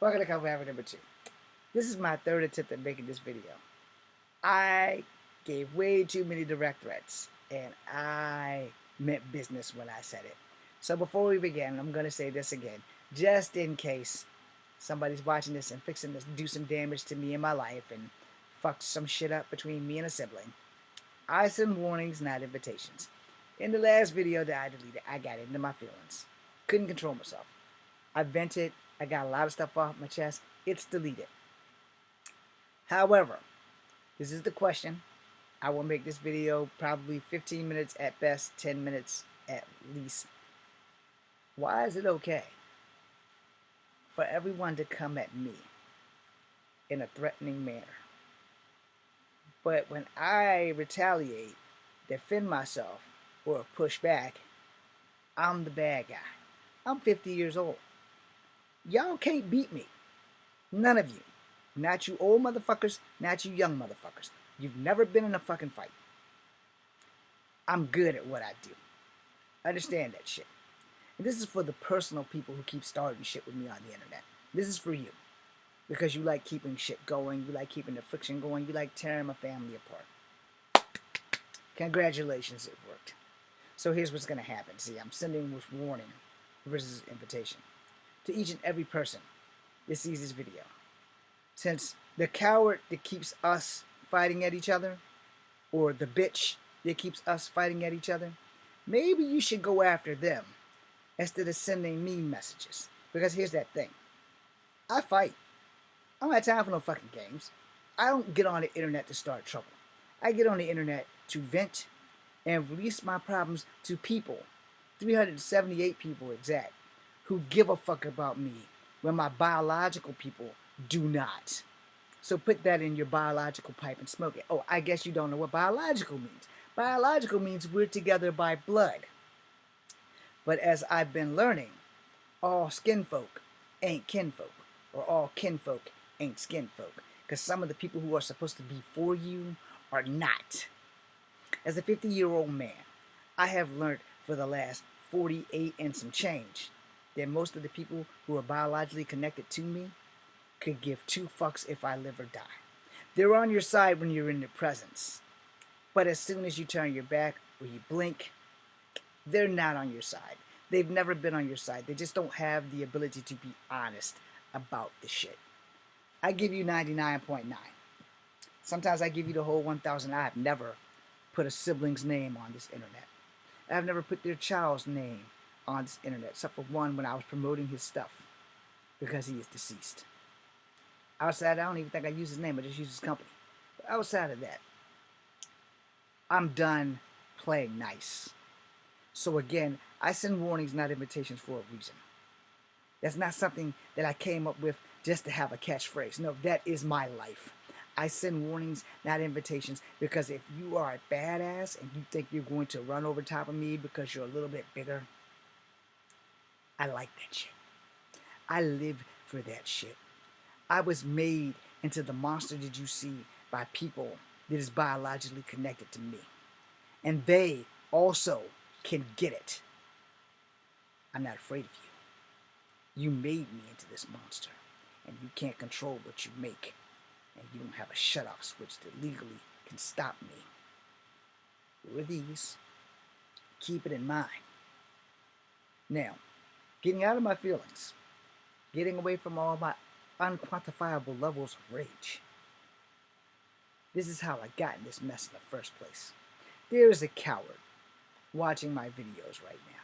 Welcome to Cover Habit number 2. This is my third attempt at making this video. I gave way too many direct threats, and I meant business when I said it. So before we begin, I'm going to say this again, just in case somebody's watching this and fixing to do some damage to me in my life and fuck some shit up between me and a sibling. I send warnings, not invitations. In the last video that I deleted, I got into my feelings. Couldn't control myself. I vented. I got a lot of stuff off my chest. It's deleted. However, this is the question. I will make this video probably 15 minutes at best, 10 minutes at least. Why is it okay for everyone to come at me in a threatening manner? But when I retaliate, defend myself, or push back, I'm the bad guy. I'm 50 years old. Y'all can't beat me. None of you. Not you old motherfuckers, not you young motherfuckers. You've never been in a fucking fight. I'm good at what I do. Understand that shit. And this is for the personal people who keep starting shit with me on the internet. This is for you. Because you like keeping shit going, you like keeping the friction going, you like tearing my family apart. Congratulations, it worked. So here's what's going to happen. See, I'm sending this warning versus invitation to each and every person that sees this video. Since the coward that keeps us fighting at each other, or the bitch that keeps us fighting at each other, maybe you should go after them instead of sending me messages. Because here's that thing. I fight. I don't have time for no fucking games. I don't get on the internet to start trouble. I get on the internet to vent and release my problems to people, 378 people exact, who give a fuck about me when my biological people do not. So put that in your biological pipe and smoke it. Oh, I guess you don't know what biological means. Biological means we're together by blood. But as I've been learning, all skinfolk ain't kinfolk, or all kinfolk ain't skinfolk. Because some of the people who are supposed to be for you are not. As a 50-year-old man, I have learned for the last 48 and some change that most of the people who are biologically connected to me could give two fucks if I live or die. They're on your side when you're in their presence. But as soon as you turn your back or you blink, they're not on your side. They've never been on your side. They just don't have the ability to be honest about the shit. I give you 99.9. Sometimes I give you the whole 1,000. I've never put a sibling's name on this internet. I've never put their child's name on this internet, except for one when I was promoting his stuff, because he is deceased. Outside, I don't even think I use his name. I just use his company. But outside of that, I'm done playing nice. So again, I send warnings, not invitations, for a reason. That's not something that I came up with just to have a catchphrase. No, that is my life. I send warnings, not invitations, because if you are a badass and you think you're going to run over top of me because you're a little bit bigger, I like that shit. I live for that shit. I was made into the monster that you see by people that is biologically connected to me. And they also can get it. I'm not afraid of you. You made me into this monster, and you can't control what you make. And you don't have a shut-off switch that legally can stop me. Who are these? Keep it in mind. Now, getting out of my feelings, getting away from all my unquantifiable levels of rage. This is how I got in this mess in the first place. There is a coward watching my videos right now.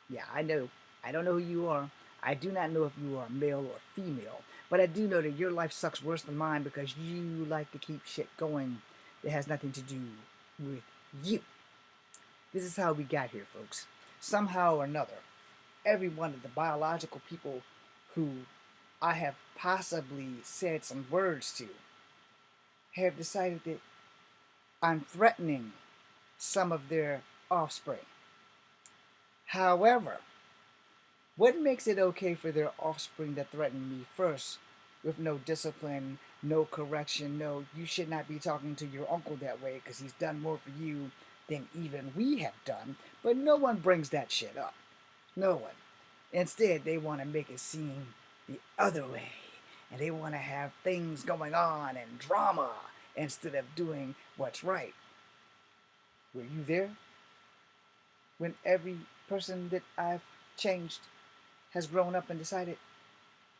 Yeah, I know. I don't know who you are. I do not know if you are male or female, but I do know that your life sucks worse than mine because you like to keep shit going that has nothing to do with you. This is how we got here, folks. Somehow or another, every one of the biological people who I have possibly said some words to have decided that I'm threatening some of their offspring. However, what makes it okay for their offspring to threaten me first with no discipline, no correction, no, you should not be talking to your uncle that way because he's done more for you than even we have done, but no one brings that shit up. No one. Instead, they want to make it seem the other way. and they want to have things going on and drama instead of doing what's right. Were you there when every person that I've changed has grown up and decided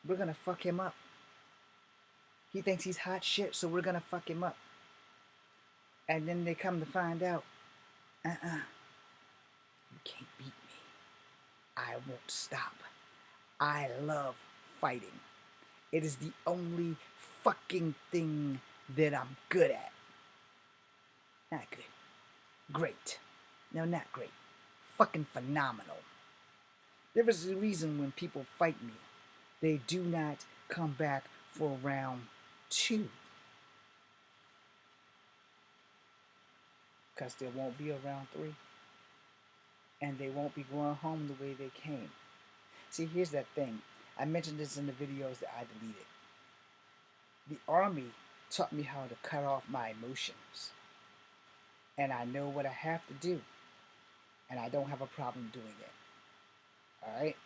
we're gonna fuck him up? He thinks he's hot shit, so we're gonna fuck him up. And then they come to find out, you can't beat me. I won't stop. I love fighting. It is the only fucking thing that I'm good at. Not good. Great. No, not great. Fucking phenomenal. There is a reason when people fight me, they do not come back for round 2. Because there won't be a round 3. And they won't be going home the way they came. See, here's that thing. I mentioned this in the videos that I deleted. The Army taught me how to cut off my emotions. And I know what I have to do. And I don't have a problem doing it. Alright?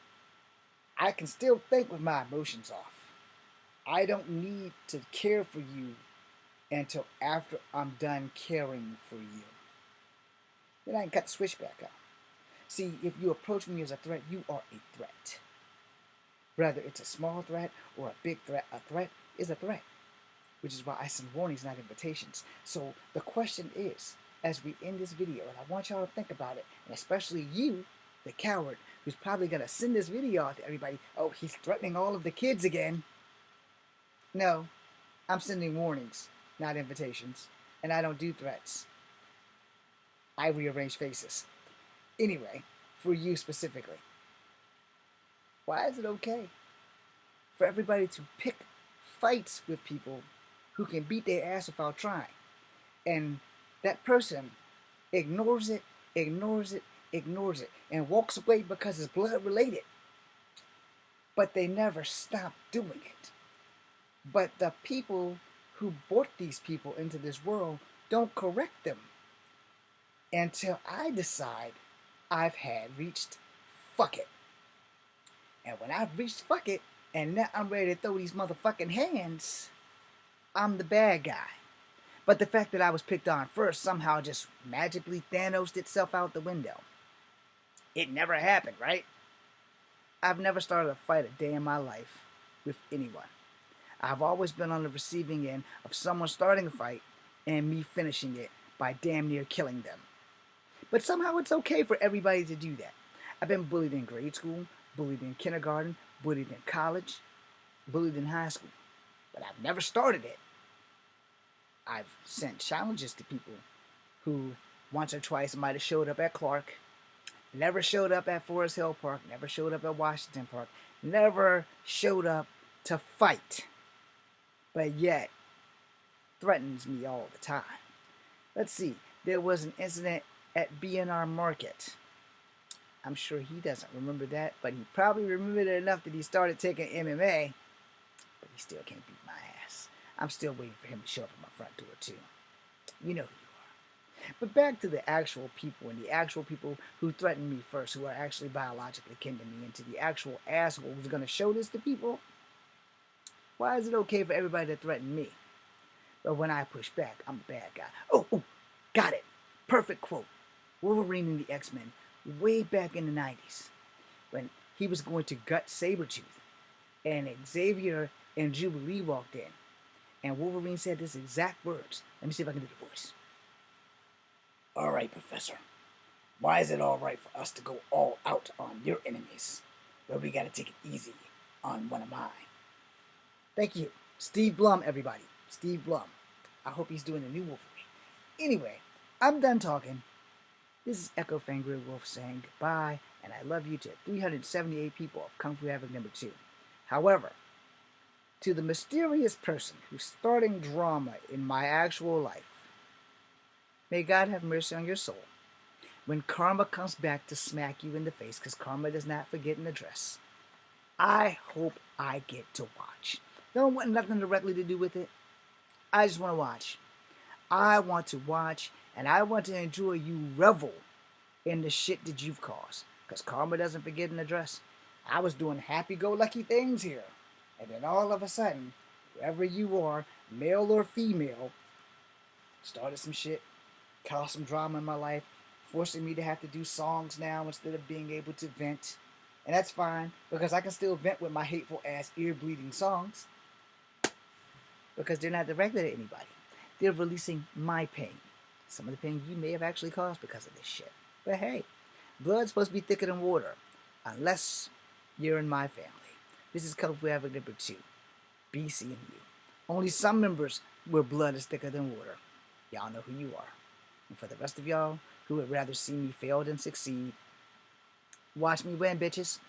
I can still think with my emotions off. I don't need to care for you until after I'm done caring for you. Then I can cut the switch back on. See, if you approach me as a threat, you are a threat. Whether it's a small threat or a big threat, a threat is a threat. Which is why I send warnings, not invitations. So the question is, as we end this video, and I want y'all to think about it, and especially you, the coward, who's probably going to send this video out to everybody, oh, he's threatening all of the kids again. No, I'm sending warnings, not invitations. And I don't do threats. I rearrange faces. Anyway, for you specifically, why is it okay for everybody to pick fights with people who can beat their ass without trying? And that person ignores it, ignores it, ignores it, and walks away because it's blood related. But they never stop doing it. But the people who brought these people into this world don't correct them until I decide I've had reached fuck it. And when I've reached fuck it, and now I'm ready to throw these motherfucking hands, I'm the bad guy. But the fact that I was picked on first somehow just magically Thanos'd itself out the window. It never happened, right? I've never started a fight a day in my life with anyone. I've always been on the receiving end of someone starting a fight and me finishing it by damn near killing them. But somehow it's okay for everybody to do that. I've been bullied in grade school, bullied in kindergarten, bullied in college, bullied in high school. But I've never started it. I've sent challenges to people who once or twice might have showed up at Clark, never showed up at Forest Hill Park, never showed up at Washington Park, never showed up to fight, but yet threatens me all the time. Let's see, there was an incident at BNR Market. I'm sure he doesn't remember that, but he probably remembered it enough that he started taking MMA, but he still can't beat my ass. I'm still waiting for him to show up at my front door too. You know who you are. But back to the actual people, and the actual people who threatened me first, who are actually biologically kin to me, and to the actual asshole who's going to show this to people. Why is it okay for everybody to threaten me? But when I push back, I'm a bad guy. Oh, got it. Perfect quote. Wolverine in the X-Men, way back in the 90s, when he was going to gut Sabretooth, and Xavier and Jubilee walked in, and Wolverine said this exact words. Let me see if I can do the voice. All right, Professor. Why is it all right for us to go all out on your enemies, but we gotta take it easy on one of mine? Thank you. Steve Blum, everybody. Steve Blum. I hope he's doing a new Wolverine. Anyway, I'm done talking. This is Echo Fangry Wolf saying goodbye, and I love you to 378 people of Kung Fu Havoc number 2. However, to the mysterious person who's starting drama in my actual life, may God have mercy on your soul. When karma comes back to smack you in the face, because karma does not forget an address, I hope I get to watch. Don't want nothing directly to do with it. I just want to watch. I want to watch, and I want to enjoy you revel in the shit that you've caused. Because karma doesn't forget an address. I was doing happy-go-lucky things here. And then all of a sudden, whoever you are, male or female, started some shit, caused some drama in my life, forcing me to have to do songs now instead of being able to vent. And that's fine, because I can still vent with my hateful ass ear bleeding songs, because they're not directed at anybody. They're releasing my pain. Some of the pain you may have actually caused because of this shit. But hey, blood's supposed to be thicker than water, unless you're in my family. This is Code for Advocate number 2, BCMU. Only some members where blood is thicker than water. Y'all know who you are. And for the rest of y'all who would rather see me fail than succeed, watch me win, bitches.